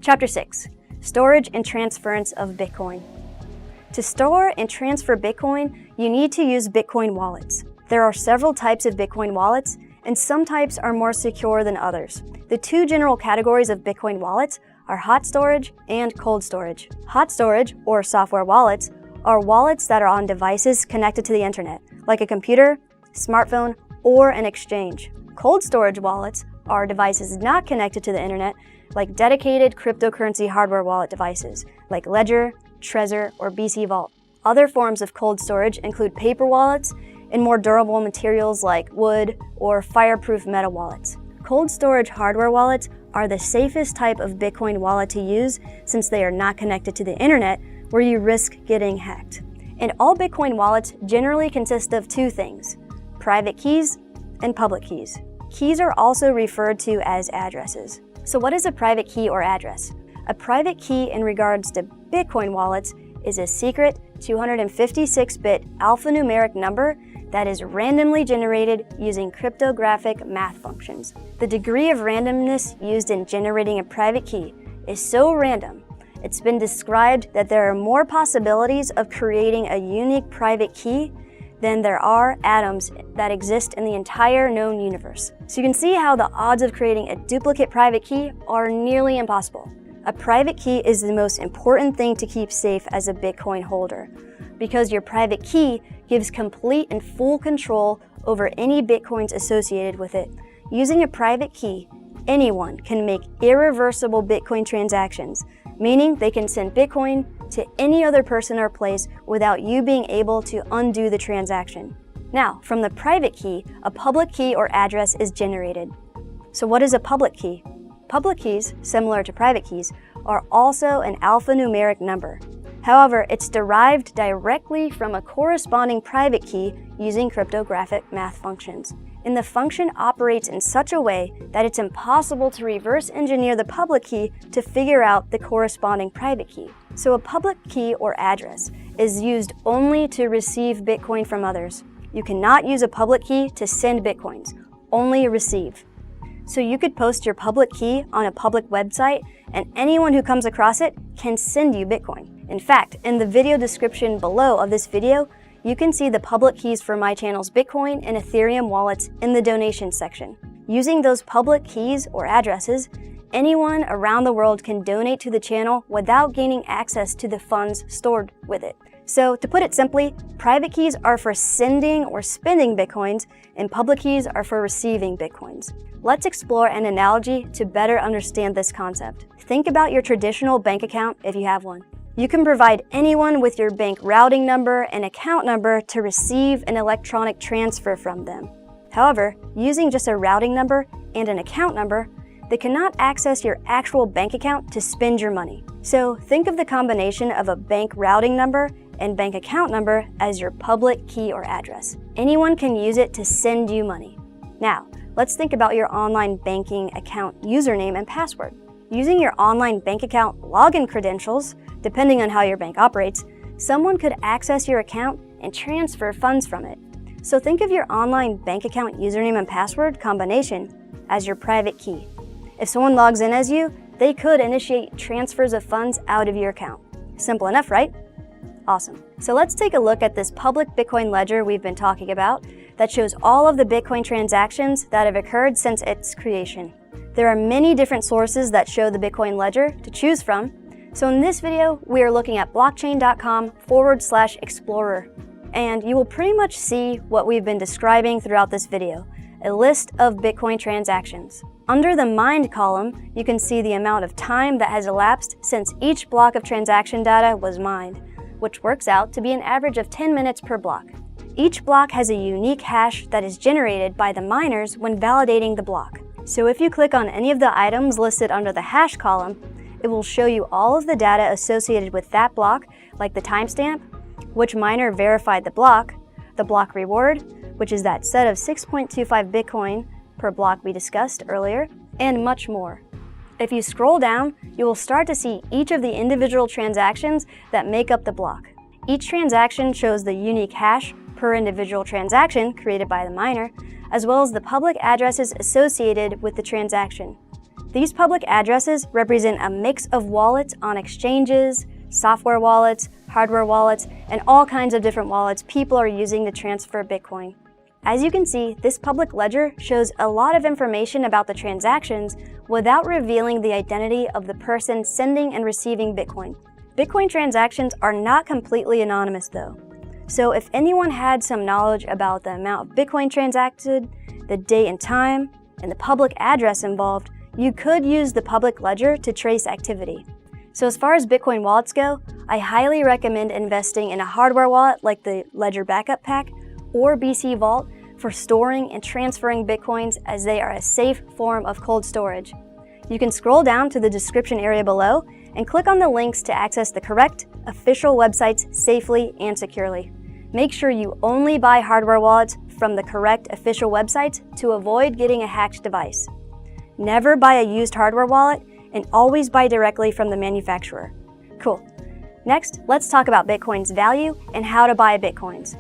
Chapter 6. Storage and Transference of Bitcoin. To store and transfer Bitcoin, you need to use Bitcoin wallets. There are several types of Bitcoin wallets, and some types are more secure than others. The two general categories of Bitcoin wallets are hot storage and cold storage. Hot storage, or software wallets, are wallets that are on devices connected to the internet, like a computer, smartphone, or an exchange. Cold storage wallets are devices not connected to the internet, like dedicated cryptocurrency hardware wallet devices, like Ledger, Trezor, or BC Vault. Other forms of cold storage include paper wallets and more durable materials like wood or fireproof metal wallets. Cold storage hardware wallets are the safest type of Bitcoin wallet to use since they are not connected to the internet, where you risk getting hacked. And all Bitcoin wallets generally consist of two things: private keys and public keys. Keys are also referred to as addresses. So what is a private key or address? A private key in regards to Bitcoin wallets is a secret 256-bit alphanumeric number that is randomly generated using cryptographic math functions. The degree of randomness used in generating a private key is so random, it's been described that there are more possibilities of creating a unique private key than there are atoms that exist in the entire known universe. So you can see how the odds of creating a duplicate private key are nearly impossible. A private key is the most important thing to keep safe as a Bitcoin holder, because your private key gives complete and full control over any Bitcoins associated with it. Using a private key, anyone can make irreversible Bitcoin transactions, meaning they can send Bitcoin to any other person or place without you being able to undo the transaction. Now, from the private key, a public key or address is generated. So what is a public key? Public keys, similar to private keys, are also an alphanumeric number. However, it's derived directly from a corresponding private key using cryptographic math functions. And the function operates in such a way that it's impossible to reverse engineer the public key to figure out the corresponding private key. So a public key or address is used only to receive Bitcoin from others. You cannot use a public key to send Bitcoins, only receive. So you could post your public key on a public website, and anyone who comes across it can send you Bitcoin. In fact, in the video description below of this video, you can see the public keys for my channel's Bitcoin and Ethereum wallets in the donations section. Using those public keys or addresses, anyone around the world can donate to the channel without gaining access to the funds stored with it. So to put it simply, private keys are for sending or spending Bitcoins, and public keys are for receiving Bitcoins. Let's explore an analogy to better understand this concept. Think about your traditional bank account if you have one. You can provide anyone with your bank routing number and account number to receive an electronic transfer from them. However, using just a routing number and an account number, they cannot access your actual bank account to spend your money. So think of the combination of a bank routing number and bank account number as your public key or address. Anyone can use it to send you money. Now, let's think about your online banking account username and password. Using your online bank account login credentials, depending on how your bank operates, someone could access your account and transfer funds from it. So think of your online bank account username and password combination as your private key. If someone logs in as you, they could initiate transfers of funds out of your account. Simple enough, right? Awesome. So let's take a look at this public Bitcoin ledger we've been talking about that shows all of the Bitcoin transactions that have occurred since its creation. There are many different sources that show the Bitcoin ledger to choose from. So in this video, we are looking at blockchain.com/explorer, and you will pretty much see what we've been describing throughout this video, a list of Bitcoin transactions. Under the mined column, you can see the amount of time that has elapsed since each block of transaction data was mined, which works out to be an average of 10 minutes per block. Each block has a unique hash that is generated by the miners when validating the block. So if you click on any of the items listed under the hash column, it will show you all of the data associated with that block, like the timestamp, which miner verified the block reward, which is that set of 6.25 Bitcoin per block we discussed earlier, and much more. If you scroll down, you will start to see each of the individual transactions that make up the block. Each transaction shows the unique hash per individual transaction created by the miner, as well as the public addresses associated with the transaction. These public addresses represent a mix of wallets on exchanges, software wallets, hardware wallets, and all kinds of different wallets people are using to transfer Bitcoin. As you can see, this public ledger shows a lot of information about the transactions without revealing the identity of the person sending and receiving Bitcoin. Bitcoin transactions are not completely anonymous though. So if anyone had some knowledge about the amount of Bitcoin transacted, the date and time, and the public address involved, you could use the public ledger to trace activity. So as far as Bitcoin wallets go, I highly recommend investing in a hardware wallet like the Ledger Backup Pack or BC Vault for storing and transferring Bitcoins, as they are a safe form of cold storage. You can scroll down to the description area below and click on the links to access the correct official websites safely and securely. Make sure you only buy hardware wallets from the correct official websites to avoid getting a hacked device. Never buy a used hardware wallet, and always buy directly from the manufacturer. Cool. Next, let's talk about Bitcoin's value and how to buy Bitcoins.